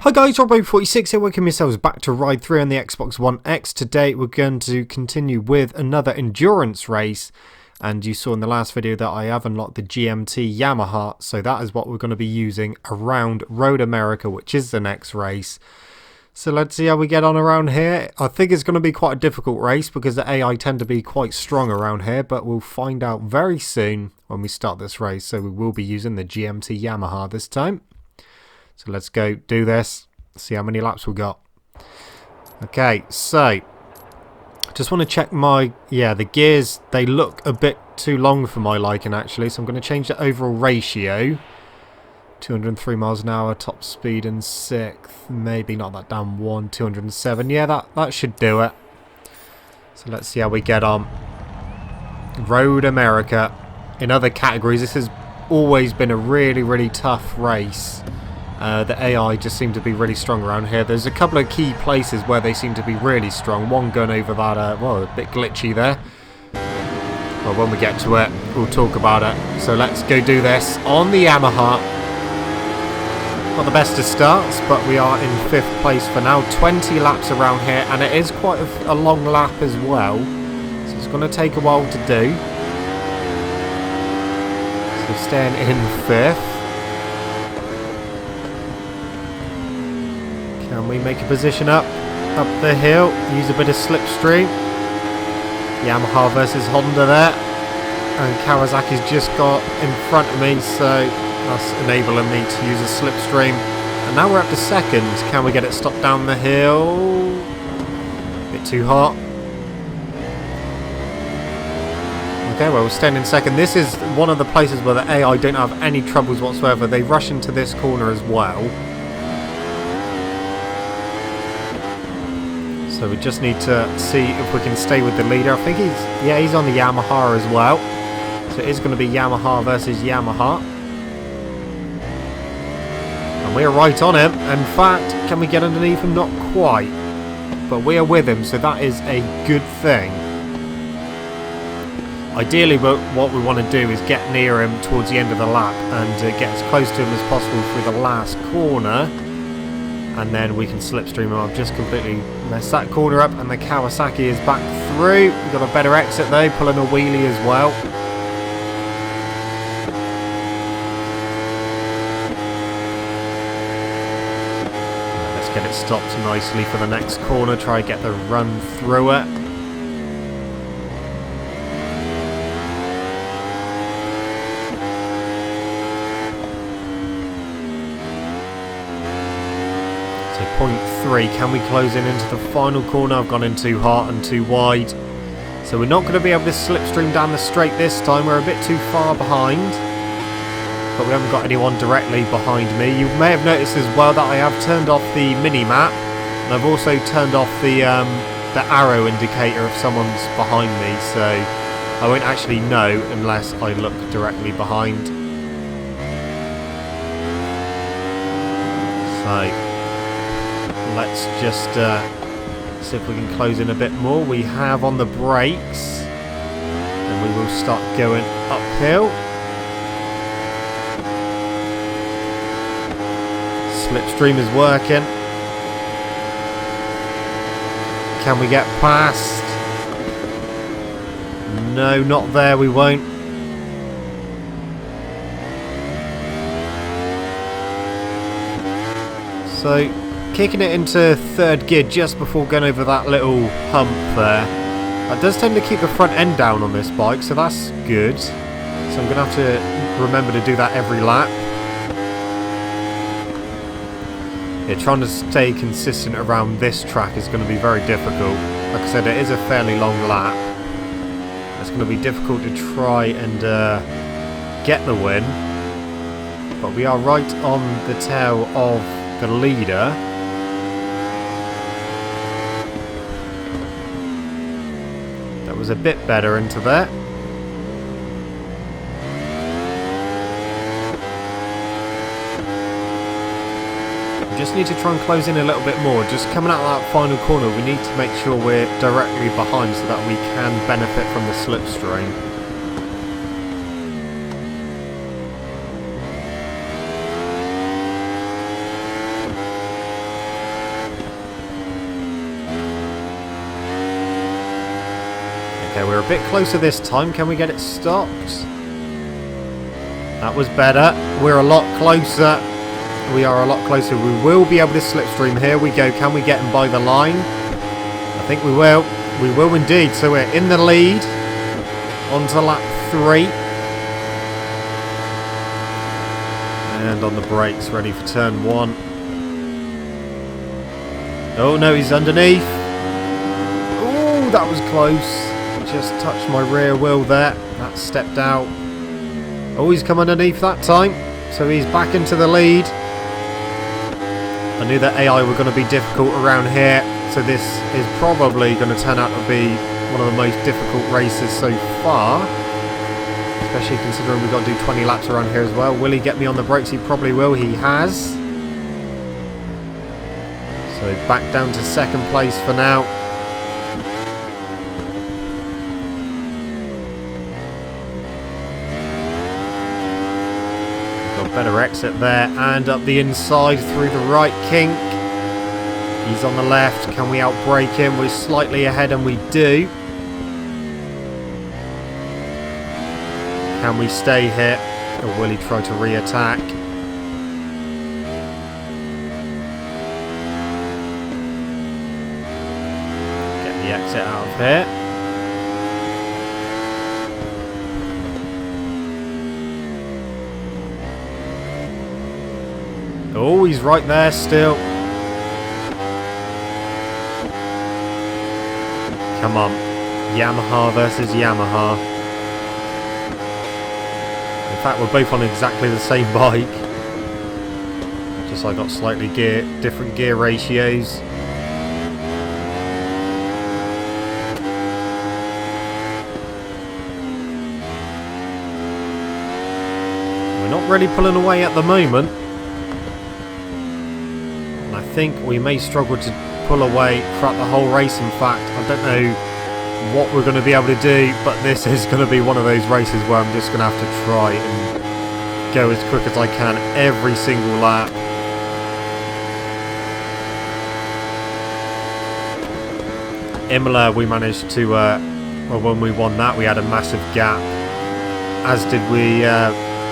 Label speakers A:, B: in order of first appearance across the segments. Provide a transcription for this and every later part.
A: Hi guys, Robbo46 here, welcome yourselves back to Ride 3 on the Xbox One X. Today we're going to continue with another endurance race, and you saw in the last video that I have unlocked the GMT Yamaha, so that is what we're going to be using around Road America, which is the next race. So let's see how we get on around here. I think it's going to be quite a difficult race because the AI tend to be quite strong around here, but we'll find out very soon when we start this race. So we will be using the GMT Yamaha this time. So let's go do this, see how many laps we've got. Okay, so just want to check the gears, they look a bit too long for my liking actually, so I'm going to change the overall ratio. 203 miles an hour, top speed in 6th, maybe not that damn one, 207, yeah, that should do it. So let's see how we get on. Road America. In other categories, this has always been a really tough race. The AI just seem to be really strong around here. There's a couple of key places where they seem to be really strong. One going over that, well, a bit glitchy there. Well, when we get to it, we'll talk about it. So let's go do this on the Yamaha. Not the best of starts, but we are in 5th place for now. 20 laps around here, and it is quite a long lap as well. So it's going to take a while to do. So staying in 5th. Can we make a position up the hill? Use a bit of slipstream. Yamaha versus Honda there. And Kawasaki's just got in front of me, so that's enabling me to use a slipstream. And now we're up to 2nd. Can we get it stopped down the hill? Bit too hot. Okay, well, we're staying in 2nd. This is one of the places where the AI don't have any troubles whatsoever. They rush into this corner as well. So we just need to see if we can stay with the leader. I think he's on the Yamaha as well. So it is going to be Yamaha versus Yamaha. And we're right on him. In fact, can we get underneath him? Not quite. But we are with him, so that is a good thing. Ideally, what we want to do is get near him towards the end of the lap and get as close to him as possible through the last corner. And then we can slipstream him. I've just completely messed that corner up, and the Kawasaki is back through. We've got a better exit though, pulling a wheelie as well. Let's get it stopped nicely for the next corner. Try and get the run through it. Point 3, can we close in into the final corner? I've gone in too hard and too wide, so we're not going to be able to slipstream down the straight this time. We're a bit too far behind, but we haven't got anyone directly behind me. You may have noticed as well that I have turned off the mini-map, and I've also turned off the arrow indicator if someone's behind me, so I won't actually know unless I look directly behind. So let's just see if we can close in a bit more. We have on the brakes, and we will start going uphill. Slipstream is working. Can we get past? No, not there, we won't. So kicking it into 3rd gear just before going over that little hump there. That does tend to keep the front end down on this bike, so that's good. So I'm going to have to remember to do that every lap. Yeah, trying to stay consistent around this track is going to be very difficult. Like I said, it is a fairly long lap. It's going to be difficult to try and get the win. But we are right on the tail of the leader. Was a bit better into there. We just need to try and close in a little bit more. Just coming out of that final corner, we need to make sure we're directly behind so that we can benefit from the slipstream. We're a bit closer this time. Can we get it stopped? That was better. We're a lot closer. We are a lot closer. We will be able to slipstream. Here we go. Can we get him by the line? I think we will. We will indeed. So we're in the lead. On to lap 3. And on the brakes, ready for turn 1. Oh no, he's underneath. Oh, that was close. Just touched my rear wheel there. That stepped out. Oh, he's come underneath that time. So he's back into the lead. I knew that AI were going to be difficult around here. So this is probably going to turn out to be one of the most difficult races so far. Especially considering we've got to do 20 laps around here as well. Will he get me on the brakes? He probably will. He has. So back down to second place for now. Better exit there, and up the inside through the right kink. He's on the left. Can we outbrake him? We're slightly ahead, and we do. Can we stay here, or will he try to re-attack? Get the exit out of here. Oh, he's right there still. Come on. Yamaha versus Yamaha. In fact, we're both on exactly the same bike. Just I got slightly different gear ratios. We're not really pulling away at the moment. I think we may struggle to pull away throughout the whole race. In fact, I don't know what we're going to be able to do, but this is going to be one of those races where I'm just going to have to try and go as quick as I can every single lap. Imola, we managed to, well, when we won that, we had a massive gap, as did we,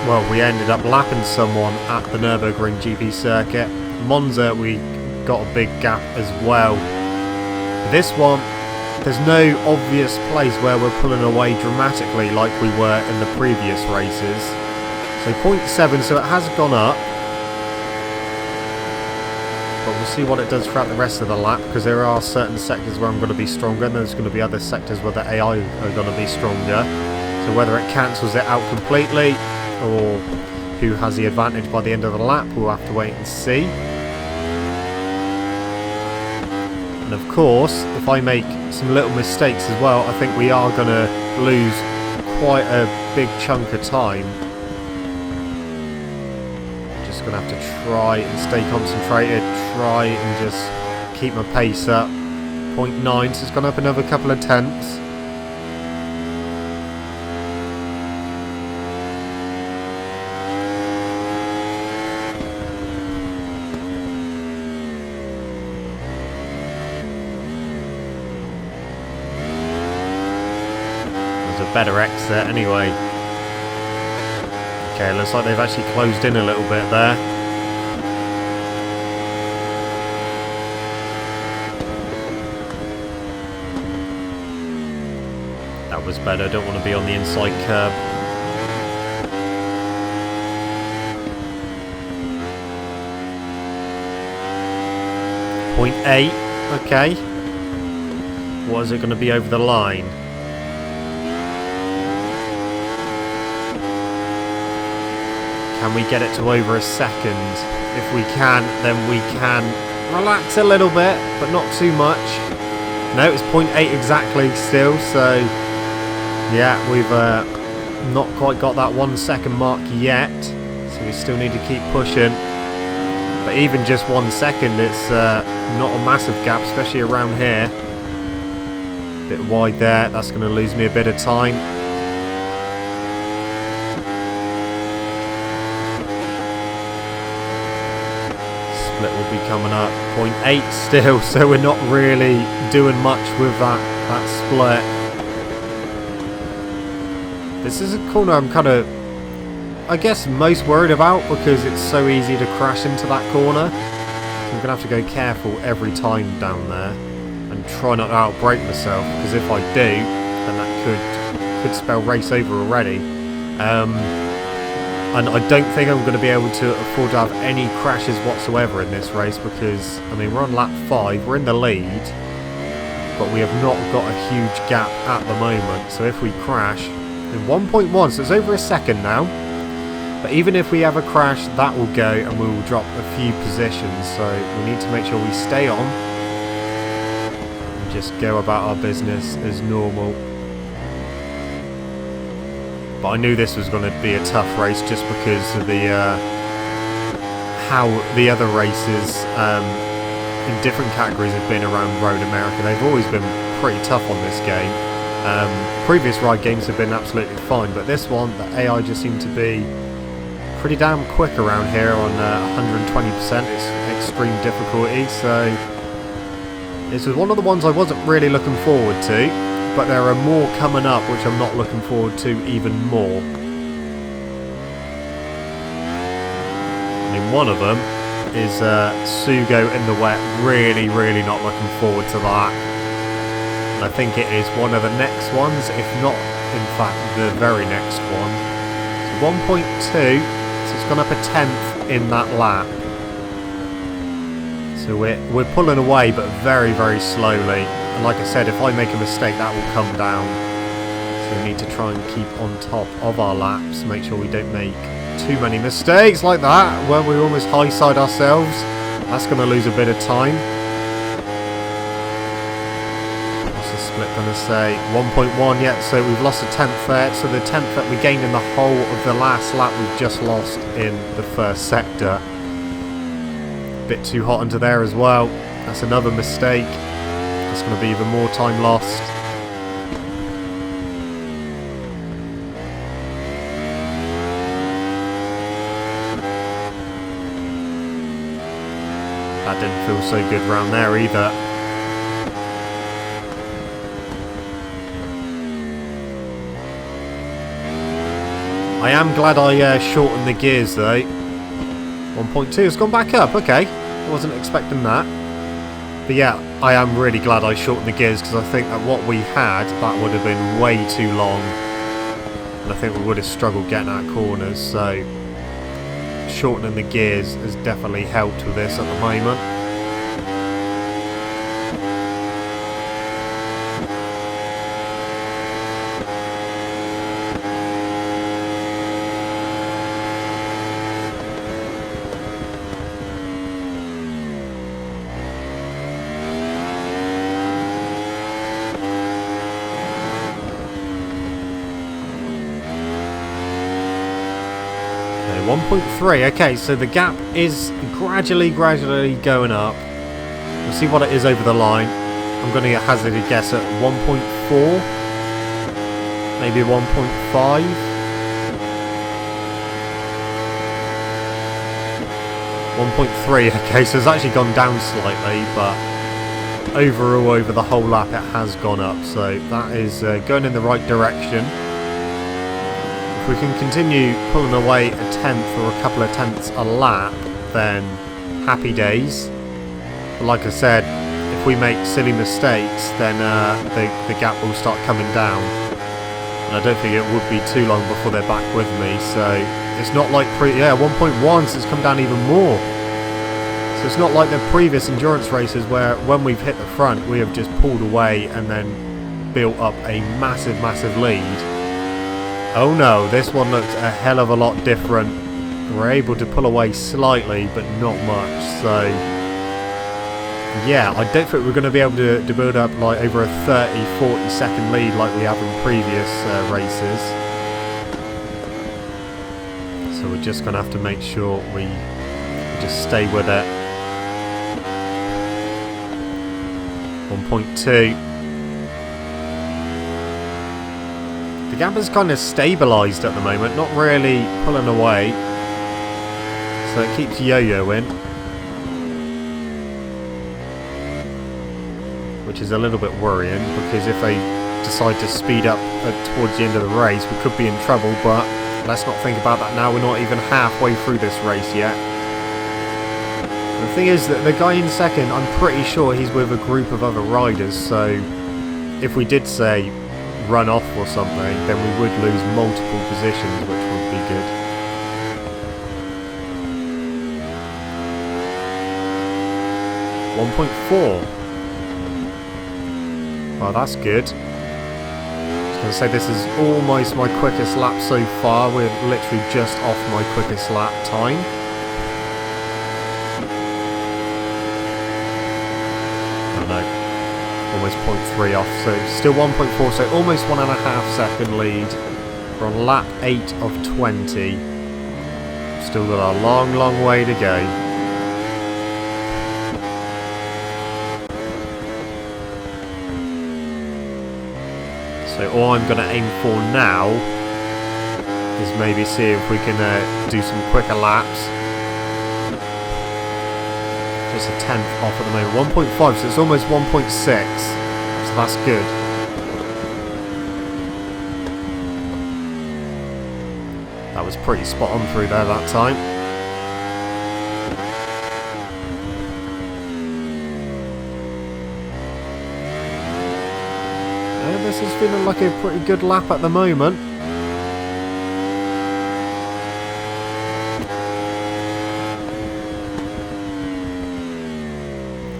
A: well, we ended up lapping someone at the Nürburgring GP circuit. Monza, we got a big gap as well. This one, there's no obvious place where we're pulling away dramatically like we were in the previous races. So 0.7, so it has gone up. But we'll see what it does throughout the rest of the lap, because there are certain sectors where I'm going to be stronger, and there's going to be other sectors where the AI are going to be stronger. So whether it cancels it out completely, or who has the advantage by the end of the lap, we'll have to wait and see. And of course, if I make some little mistakes as well, I think we are going to lose quite a big chunk of time. Just going to have to try and stay concentrated, try and just keep my pace up. 0.9, so it's gone up another couple of tenths. Better exit anyway. Okay, looks like they've actually closed in a little bit there. That was better. Don't want to be on the inside curb. .8. Okay. What is it going to be over the line? Can we get it to over a second? If we can, then we can relax a little bit, but not too much. No, it's 0.8 exactly still, so yeah, we've not quite got that 1 second mark yet, so we still need to keep pushing. But even just 1 second, it's not a massive gap, especially around here. Bit wide there, that's going to lose me a bit of time. Will be coming up 0.8 still, so we're not really doing much with that split. This is a corner I'm kind of, I guess, most worried about because it's so easy to crash into that corner. So I'm going to have to go careful every time down there and try not to outbrake myself, because if I do, then that could spell race over already. And I don't think I'm going to be able to afford to have any crashes whatsoever in this race because, I mean, we're on lap 5, we're in the lead, but we have not got a huge gap at the moment. So if we crash in 1.1, so it's over a second now, but even if we have a crash, that will go and we will drop a few positions. So we need to make sure we stay on and just go about our business as normal. But I knew this was going to be a tough race just because of the how the other races in different categories have been around Road America. They've always been pretty tough on this game. Previous ride games have been absolutely fine, but this one, the AI just seemed to be pretty damn quick around here on 120%. It's extreme difficulty, so this was one of the ones I wasn't really looking forward to. But there are more coming up which I'm not looking forward to even more. I mean, one of them is Sugo in the wet. Really, really not looking forward to that. And I think it is one of the next ones, if not, in fact, the very next one. So 1.2, so it's gone up a 10th in that lap. So we're pulling away, but very, very slowly. And like I said, if I make a mistake, that will come down. So we need to try and keep on top of our laps, make sure we don't make too many mistakes like that, where we almost high side ourselves. That's going to lose a bit of time. What's the split going to say? 1.1 yet, so we've lost a 10th there. So the 10th that we gained in the whole of the last lap, we've just lost in the first sector. Bit too hot under there as well. That's another mistake. That's going to be even more time lost. That didn't feel so good round there either. I am glad I shortened the gears though. 1.2 has gone back up, okay. I wasn't expecting that. But yeah, I am really glad I shortened the gears because I think that what we had, that would have been way too long. And I think we would have struggled getting out corners, so shortening the gears has definitely helped with this at the moment. Okay, 1.3. Okay, so the gap is gradually going up. We'll see what it is over the line. I'm going to hazard a guess at 1.4, maybe 1.5. 1.3. Okay, so it's actually gone down slightly, but overall over the whole lap it has gone up, so that is going in the right direction. If we can continue pulling away a tenth or a couple of tenths a lap, then happy days. But like I said, if we make silly mistakes, then the gap will start coming down. And I don't think it would be too long before they're back with me, so it's not like 1.1, so it's come down even more. So it's not like the previous endurance races where when we've hit the front, we have just pulled away and then built up a massive, massive lead. Oh no, this one looks a hell of a lot different. We're able to pull away slightly, but not much, so yeah, I don't think we're going to be able to build up like over a 30-40 second lead like we have in previous races. So we're just going to have to make sure we just stay with it. 1.2. The gap is kind of stabilised at the moment, not really pulling away. So it keeps yo-yoing, which is a little bit worrying, because if they decide to speed up towards the end of the race, we could be in trouble, but let's not think about that now. We're not even halfway through this race yet. The thing is that the guy in second, I'm pretty sure he's with a group of other riders, so if we did say run off or something, then we would lose multiple positions, which would be good. .4. Well, that's good. I was going to say this is almost my quickest lap so far. We're literally just off my quickest lap time. Oh no, almost 0.3 off, so still 1.4, so almost 1.5 second lead. We're on lap 8 of 20. Still got a long, long way to go. So all I'm going to aim for now is maybe see if we can do some quicker laps. Just a tenth off at the moment. 1.5, so it's almost 1.6. So that's good. That was pretty spot on through there that time. This is feeling like a pretty good lap at the moment.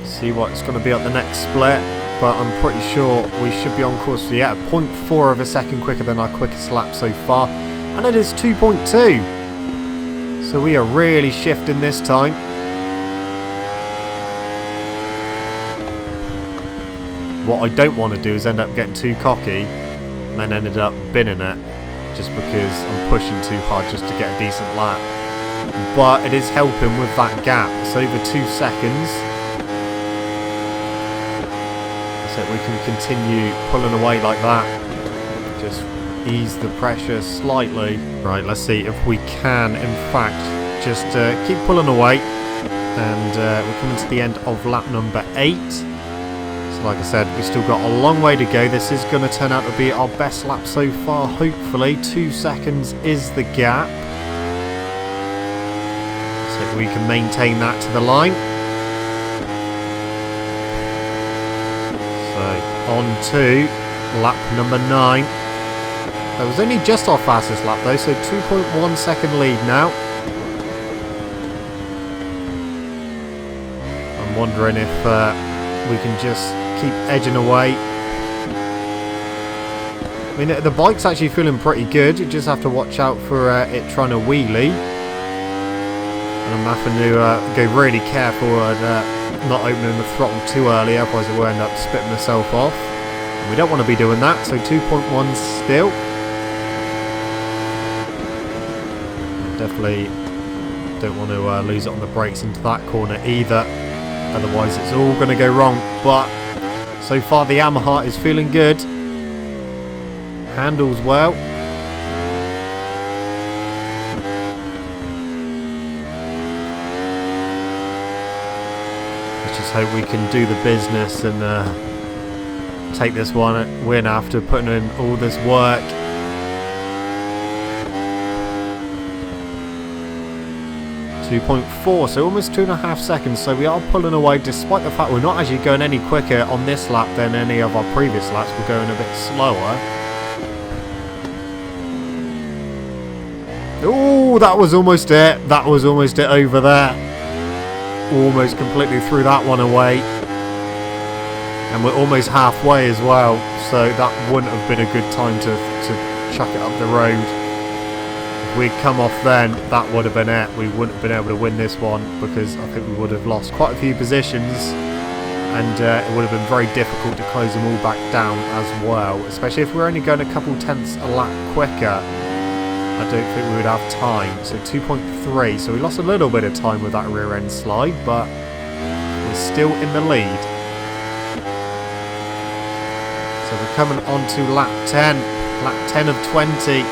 A: See what it's going to be at the next split, but I'm pretty sure we should be on course for 0.4 of a second quicker than our quickest lap so far, and it is 2.2. So we are really shifting this time. What I don't want to do is end up getting too cocky and then ended up binning it just because I'm pushing too hard just to get a decent lap. But it is helping with that gap. It's over 2 seconds. So we can continue pulling away like that. Just ease the pressure slightly. Right, let's see if we can, in fact, just keep pulling away. And we're coming to the end of lap number 8. Like I said, we've still got a long way to go. This is going to turn out to be our best lap so far, hopefully. 2 seconds is the gap. So we can maintain that to the line. So, on to lap number 9. That was only just our fastest lap though, so 2.1 second lead now. I'm wondering if we can just keep edging away. I mean, the bike's actually feeling pretty good. You just have to watch out for it trying to wheelie. And I'm having to go really careful at not opening the throttle too early, otherwise I will end up spitting myself off. And we don't want to be doing that, so 2.1 still. Definitely don't want to lose it on the brakes into that corner either. Otherwise it's all going to go wrong. But so far the Yamaha is feeling good. Handles well. Let's just hope we can do the business and take this win after putting in all this work. 2.4, so almost 2.5 seconds, so we are pulling away despite the fact we're not actually going any quicker on this lap than any of our previous laps. We're going a bit slower. Oh, that was almost it. That was almost it over there. Almost completely threw that one away. And we're almost halfway as well, so that wouldn't have been a good time to chuck it up the road. If we'd come off then, that would have been it. We wouldn't have been able to win this one because I think we would have lost quite a few positions, and it would have been very difficult to close them all back down as well, especially if we're only going a couple tenths a lap quicker. I don't think we would have time. So 2.3, so we lost a little bit of time with that rear end slide, but we're still in the lead. So we're coming on to lap 10 of 20.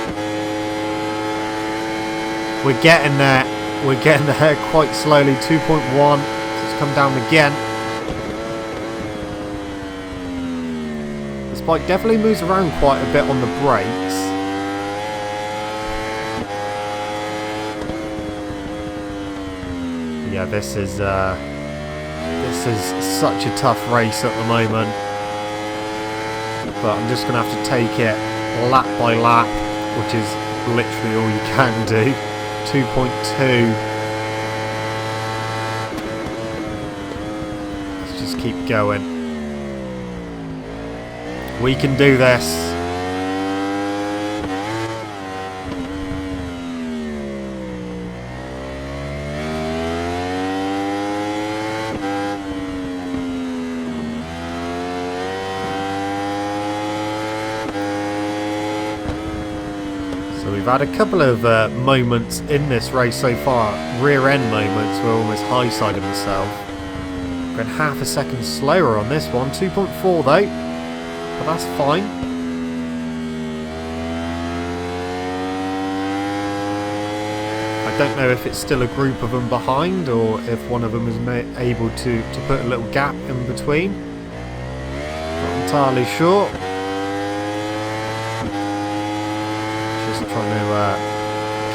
A: We're getting there. We're getting there quite slowly. 2.1. Let's come down again. bike definitely moves around quite a bit on the brakes. Yeah, this is such a tough race at the moment. But I'm just going to have to take it lap by lap, which is literally all you can do. 2.2. Let's just keep going. We can do this. So we've had a couple of moments in this race so far, rear end moments where almost high sided myself. Going half a second slower on this one, 2.4 though, but that's fine. I don't know if it's still a group of them behind or if one of them is able to put a little gap in between. Not entirely sure. Trying to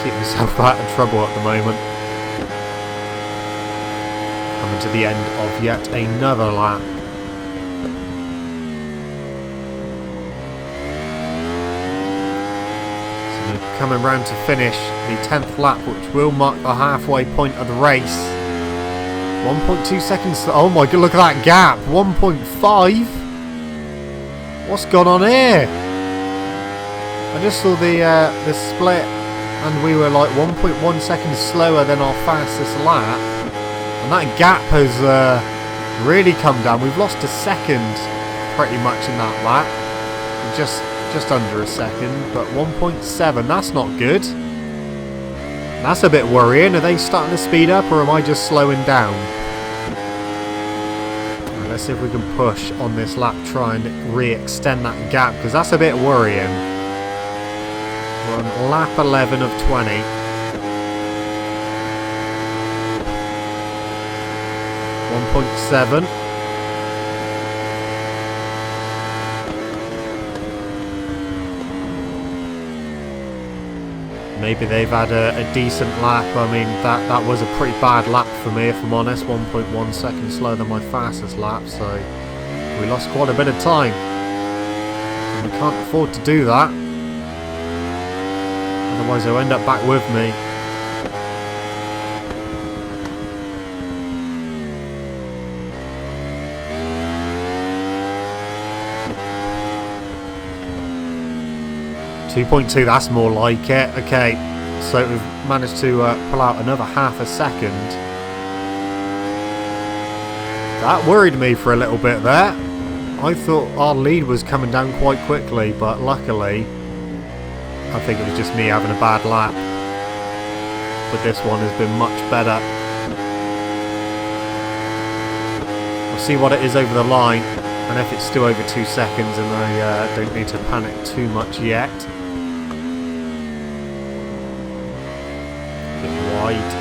A: keep myself out of trouble at the moment. Coming to the end of yet another lap. So we're coming round to finish the 10th lap, which will mark the halfway point of the race. 1.2 seconds. Oh my god, look at that gap. 1.5. What's gone on here? I just saw the split and we were like 1.1 seconds slower than our fastest lap, and that gap has really come down. We've lost a second pretty much in that lap, just under a second, but 1.7, that's not good. That's a bit worrying. Are they starting to speed up or am I just slowing down? Right, let's see if we can push on this lap, try and re-extend that gap, because that's a bit worrying. We're on lap 11 of 20. 1.7. Maybe they've had a decent lap. I mean, that was a pretty bad lap for me, if I'm honest. 1.1 seconds slower than my fastest lap, so we lost quite a bit of time. And we can't afford to do that. Otherwise they'll end up back with me. .2, that's more like it. Okay, so we've managed to pull out another half a second. That worried me for a little bit there. I thought our lead was coming down quite quickly, but luckily I think it was just me having a bad lap, but this one has been much better. We'll see what it is over the line, and if it's still over 2 seconds, and I don't need to panic too much yet. A bit wide.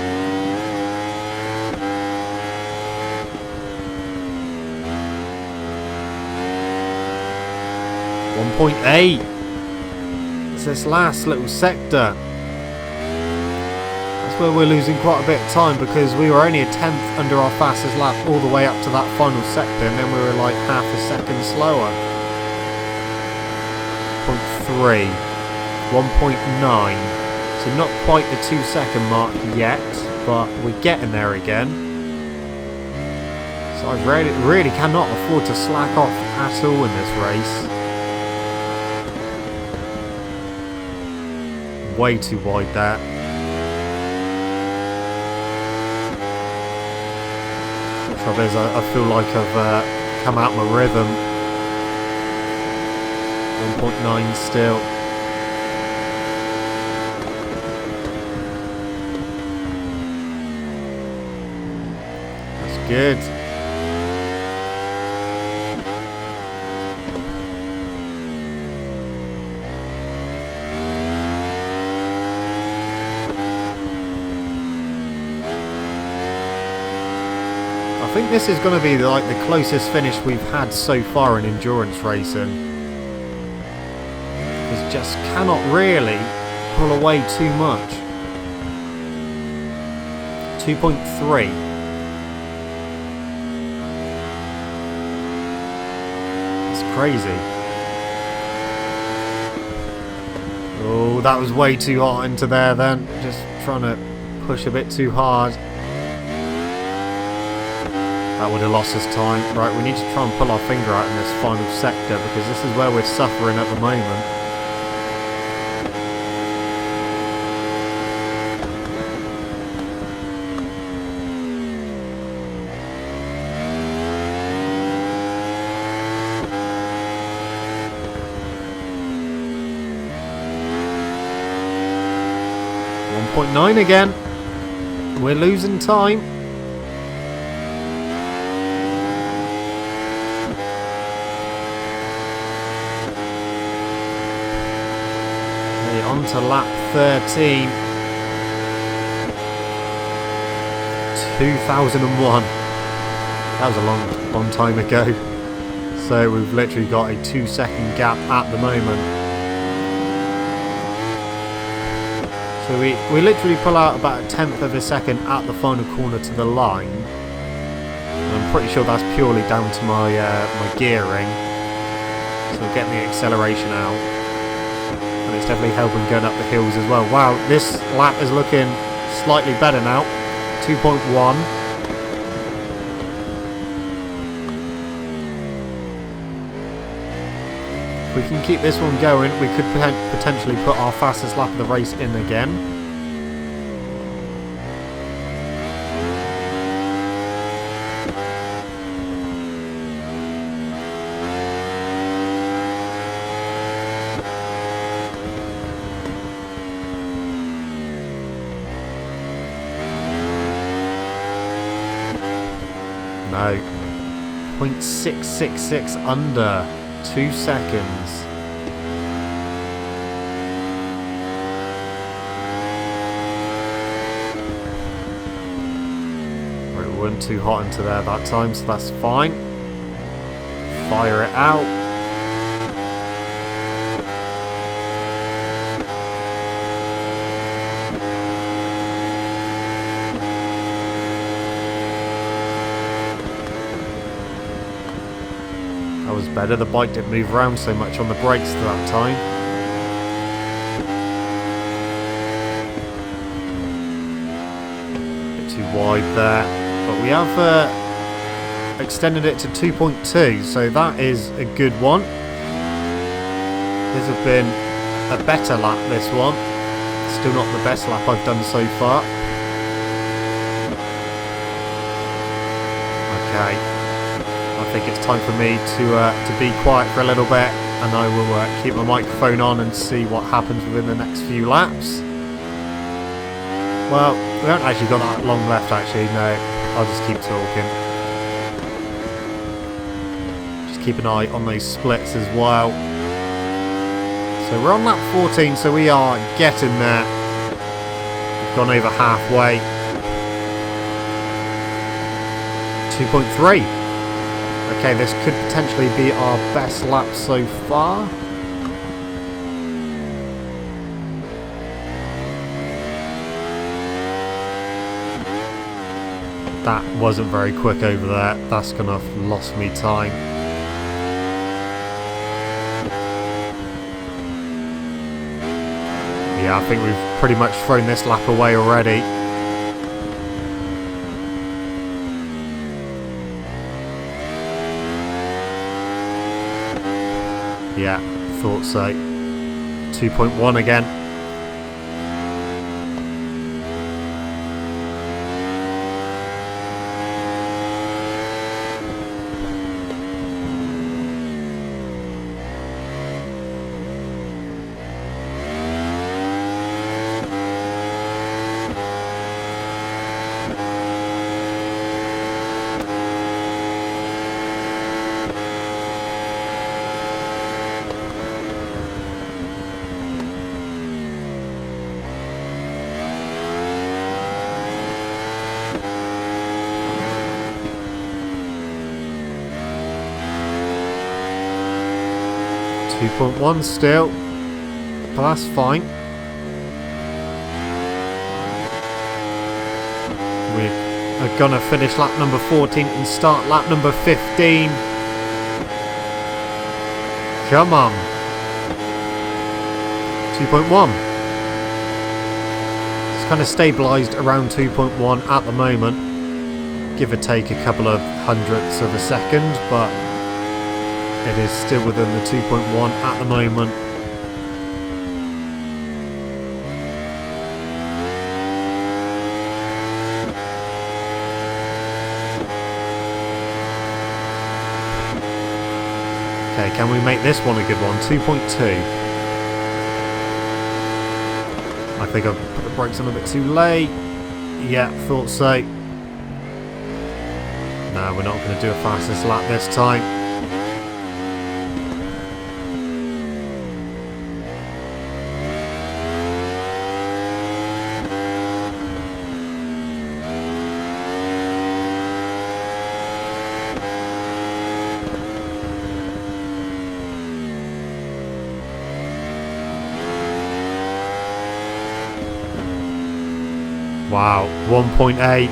A: .8. This last little sector, that's where we're losing quite a bit of time, because we were only a 10th under our fastest lap all the way up to that final sector, and then we were like half a second slower. 0.3, 1.9, so not quite the 2 second mark yet, but we're getting there again. So I really cannot afford to slack off at all in this race. Way too wide there. The trouble is, I feel like I've come out my rhythm. 1.9 still. That's good. I think this is going to be like the closest finish we've had so far in endurance racing. just cannot really pull away too much. 2.3. It's crazy. Oh, that was way too hot into there then. Just trying to push a bit too hard. That would have lost us time. Right, we need to try and pull our finger out in this final sector because this is where we're suffering at the moment. .9 again. We're losing time. Okay, on to lap 13. 2001. That was a long time ago. So we've literally got a 2-second gap at the moment. So we literally pull out about 1/10 of a second at the final corner to the line. And I'm pretty sure that's purely down to my gearing. So we're getting the acceleration out. And it's definitely helping going up the hills as well. Wow, this lap is looking slightly better now. 2.1. If we can keep this one going, we could potentially put our fastest lap of the race in again. No. 0.666 under. 2 seconds. Right, we weren't too hot into there that time, so that's fine. Fire it out. That was better. The bike didn't move around so much on the brakes at that time. Bit too wide there. But we have extended it to 2.2, so that is a good one. This has been a better lap, this one. Still not the best lap I've done so far. Okay. I think it's time for me to be quiet for a little bit, and I will keep my microphone on and see what happens within the next few laps. Well, we haven't actually got that long left actually, no. I'll just keep talking. Just keep an eye on those splits as well. So we're on lap 14, so we are getting there. We've gone over halfway. 2.3. Okay, this could potentially be our best lap so far. That wasn't very quick over there. That's gonna have lost me time. Yeah, I think we've pretty much thrown this lap away already. Yeah, thought so. 2.1 again. .1 still. but that's fine. We're gonna finish lap number 14 and start lap number 15. Come on. 2.1. It's kind of stabilised around 2.1 at the moment. Give or take a couple of hundredths of a second, but it is still within the 2.1 at the moment. Okay, can we make this one a good one? 2.2. I think I've put the brakes on a bit too late. Yeah, thought so. No, we're not going to do a fastest lap this time. Wow, 1.8.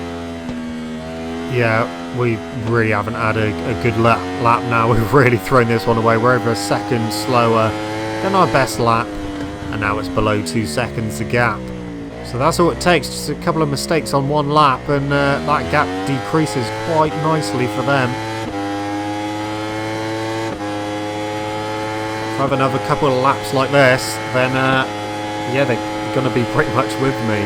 A: Yeah, we really haven't had a good lap now. We've really thrown this one away. We're over a second slower than our best lap, and now it's below 2 seconds the gap. So that's all it takes, just a couple of mistakes on one lap, and that gap decreases quite nicely for them. If I have another couple of laps like this, then yeah, they're going to be pretty much with me.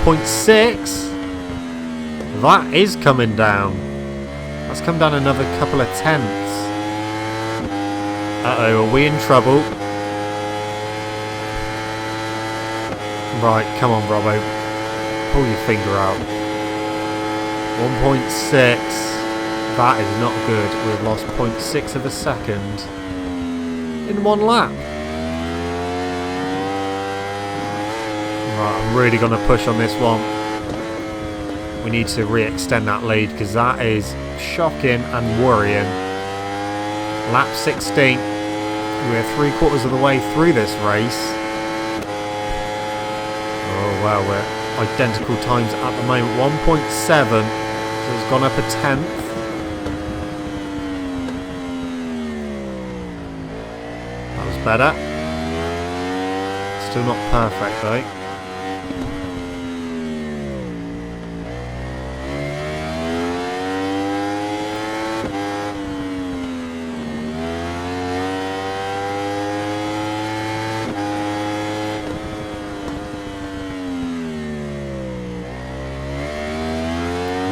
A: .6. That is coming down. That's come down another couple of tenths. Uh-oh, are we in trouble? Right, come on, Robbo. Pull your finger out. 1.6. That is not good. We've lost 0.6 of a second in one lap. Right, I'm really going to push on this one. We need to re-extend that lead because that is shocking and worrying. Lap 16. We're 3/4 of the way through this race. Oh wow, we're identical times at the moment. 1.7. So it's gone up a tenth. That was better. Still not perfect though.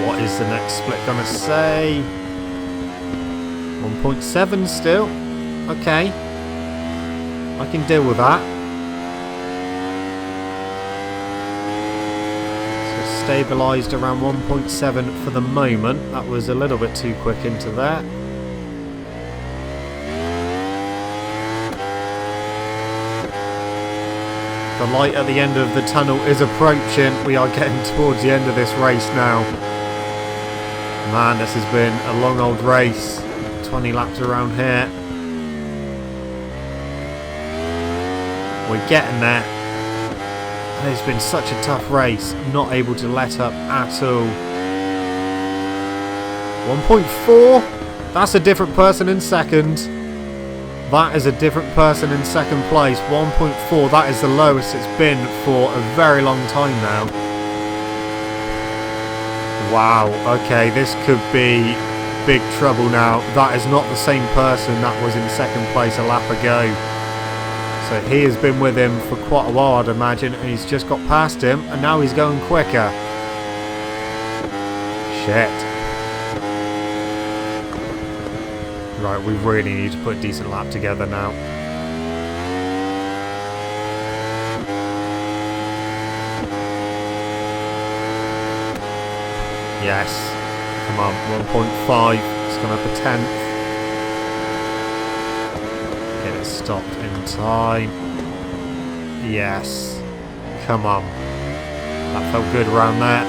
A: What is the next split gonna say? 1.7 still. Okay. I can deal with that. So stabilised around 1.7 for the moment. That was a little bit too quick into that. The light at the end of the tunnel is approaching. We are getting towards the end of this race now. Man, this has been a long old race. 20 laps around here. We're getting there. And it's been such a tough race. Not able to let up at all. 1.4. That's a different person in second. That is a different person in second place. 1.4. That is the lowest it's been for a very long time now. Wow, okay, this could be big trouble now. That is not the same person that was in second place a lap ago. So he has been with him for quite a while, I'd imagine, and he's just got past him, and now he's going quicker. Shit. Right, we really need to put a decent lap together now. Yes. Come on, 1.5. It's gone up a tenth. Get it stopped in time. Yes. Come on. That felt good around there.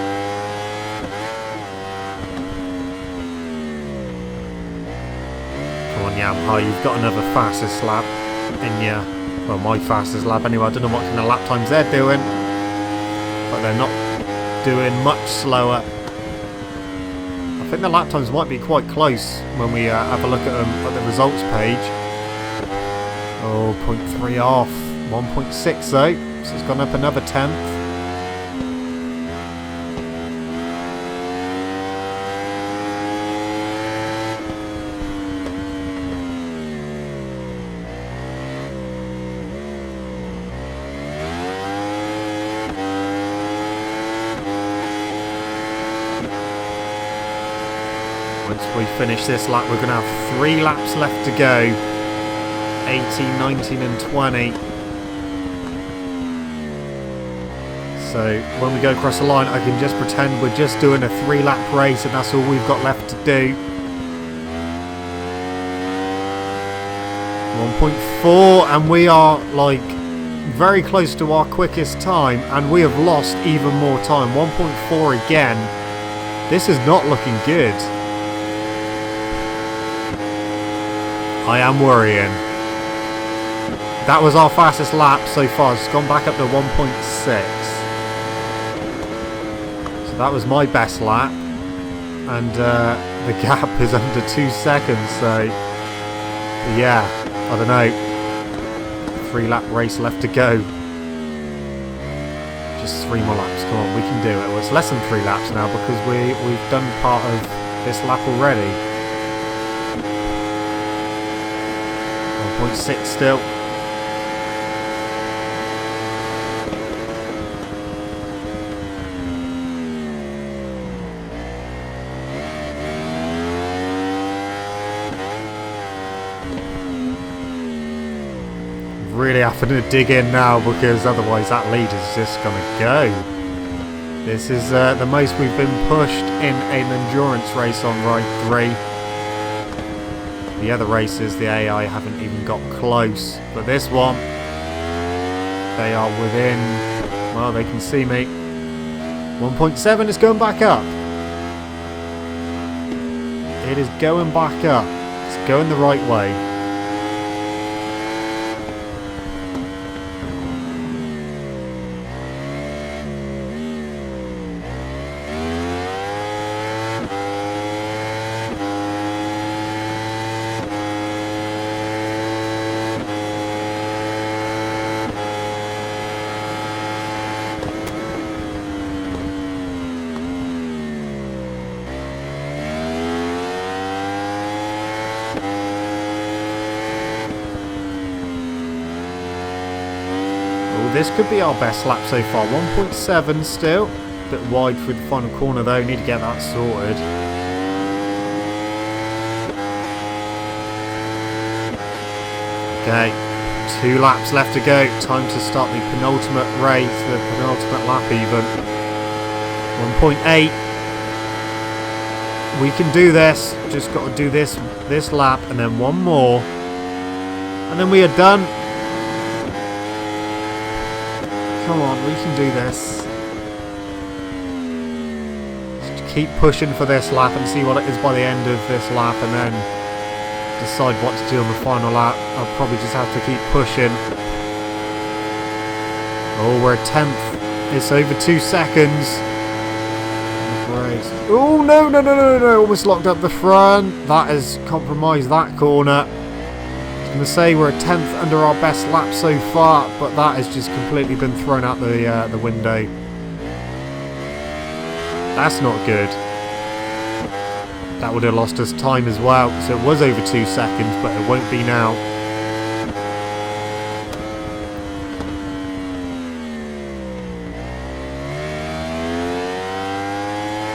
A: Come on, Yamaha, you've got another fastest lap in your... Well, my fastest lap anyway. I don't know what kind of lap times they're doing. But they're not doing much slower. I think the lap times might be quite close when we have a look at them at the results page. Oh, 0.3 off. 1.6 though. So it's gone up another tenth. Once we finish this lap, we're going to have 3 laps left to go. 18, 19 and 20. So when we go across the line, I can just pretend we're just doing a 3-lap race and that's all we've got left to do. 1.4, and we are like very close to our quickest time, and we have lost even more time. 1.4 again. This is not looking good. I am worrying. That was our fastest lap so far. It's gone back up to 1.6. So that was my best lap. And the gap is under 2 seconds. So, yeah, I don't know. 3-lap race left to go. Just 3 more laps. Come on, we can do it. Well, it's less than 3 laps now because we've done part of this lap already. 1.6 still. Really having to dig in now because otherwise that lead is just going to go. This is the most we've been pushed in an endurance race on Ride 3. The other races, the AI haven't even got close. But this one, they are within... Well, they can see me. 1.7 is going back up. It is going back up. It's going the right way. This could be our best lap so far. 1.7 still. A bit wide through the final corner though. Need to get that sorted. Okay. 2 laps left to go. Time to start the penultimate race. The penultimate lap even. 1.8. We can do this. Just got to do this lap and then one more. And then we are done. Come on, we can do this. Just keep pushing for this lap and see what it is by the end of this lap and then decide what to do on the final lap. I'll probably just have to keep pushing. Oh, we're 10th. It's over 2 seconds. Great. Oh, no. Almost locked up the front. That has compromised that corner. I'm going to say we're a 10th under our best lap so far, but that has just completely been thrown out the window. That's not good. That would have lost us time as well, so it was over 2 seconds, but it won't be now.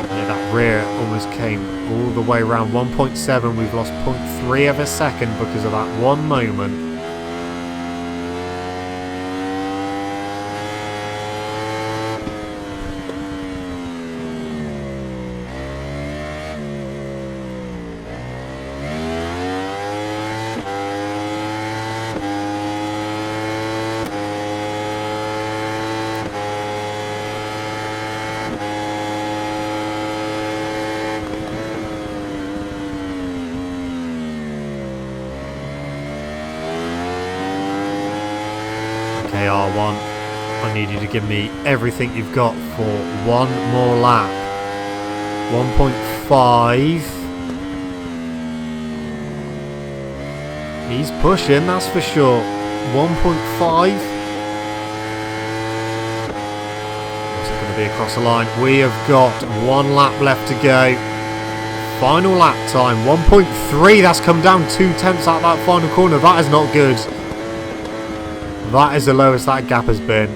A: Yeah, that rear almost came all the way around. 1.7, we've lost 0.3 of a second because of that one moment. R1. I need you to give me everything you've got for one more lap. 1.5. He's pushing, that's for sure. 1.5. What's it going to be across the line? We have got 1 lap left to go. Final lap time. 1.3. That's come down 0.2 out that final corner. That is not good. That is the lowest that gap has been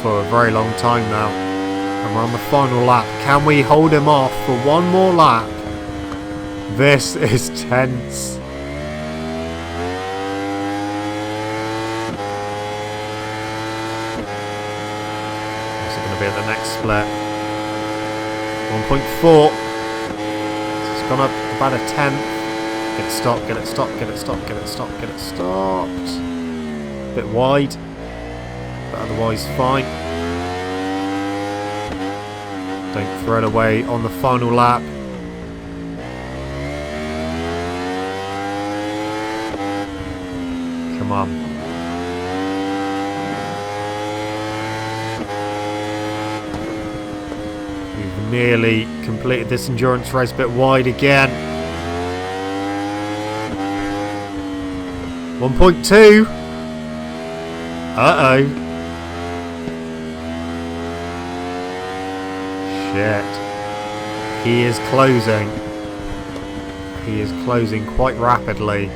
A: for a very long time now. And we're on the final lap. Can we hold him off for one more lap? This is tense. What's it going to be at the next split? 1.4. It's gone up about a tenth. Get it stopped, get it stopped, get it stopped, get it stopped, get it stopped. A bit wide, but otherwise fine. Don't throw it away on the final lap. Come on. We've nearly completed this endurance race, a bit wide again. 1.2. Uh-oh. Shit. He is closing. He is closing quite rapidly.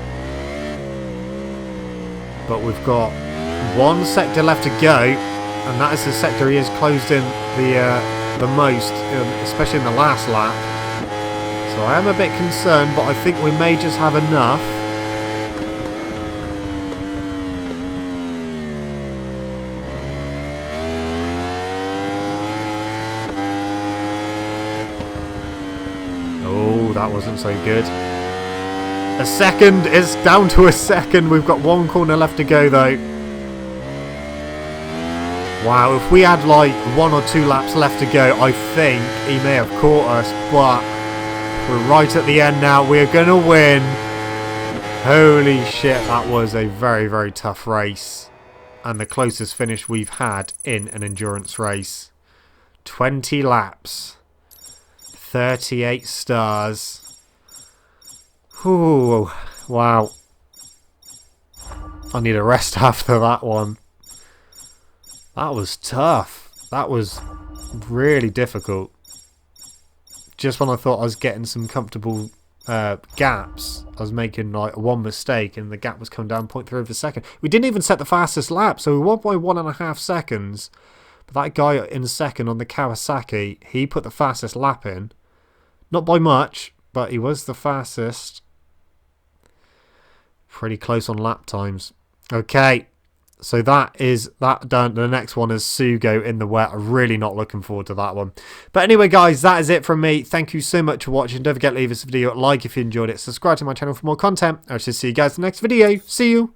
A: But we've got one sector left to go, and that is the sector he has closed in the most, especially in the last lap. So I am a bit concerned, but I think we may just have enough. That wasn't so good. A second. It's down to a second. We've got one corner left to go though. Wow, if we had like 1 or 2 laps left to go, I think he may have caught us, but we're right at the end now. We're gonna win. Holy shit, that was a very, very tough race, and the closest finish we've had in an endurance race. 20 laps. 38 stars. Ooh, wow. I need a rest after that one. That was tough. That was really difficult. Just when I thought I was getting some comfortable gaps, I was making like one mistake and the gap was coming down 0.3 of a second. We didn't even set the fastest lap, so we won by 1.5 seconds. But that guy in second on the Kawasaki, he put the fastest lap in. Not by much, but he was the fastest. Pretty close on lap times. Okay, so that is that done. The next one is Sugo in the wet. I'm really not looking forward to that one. But anyway, guys, that is it from me. Thank you so much for watching. Don't forget to leave this video a like if you enjoyed it. Subscribe to my channel for more content. I shall see you guys in the next video. See you.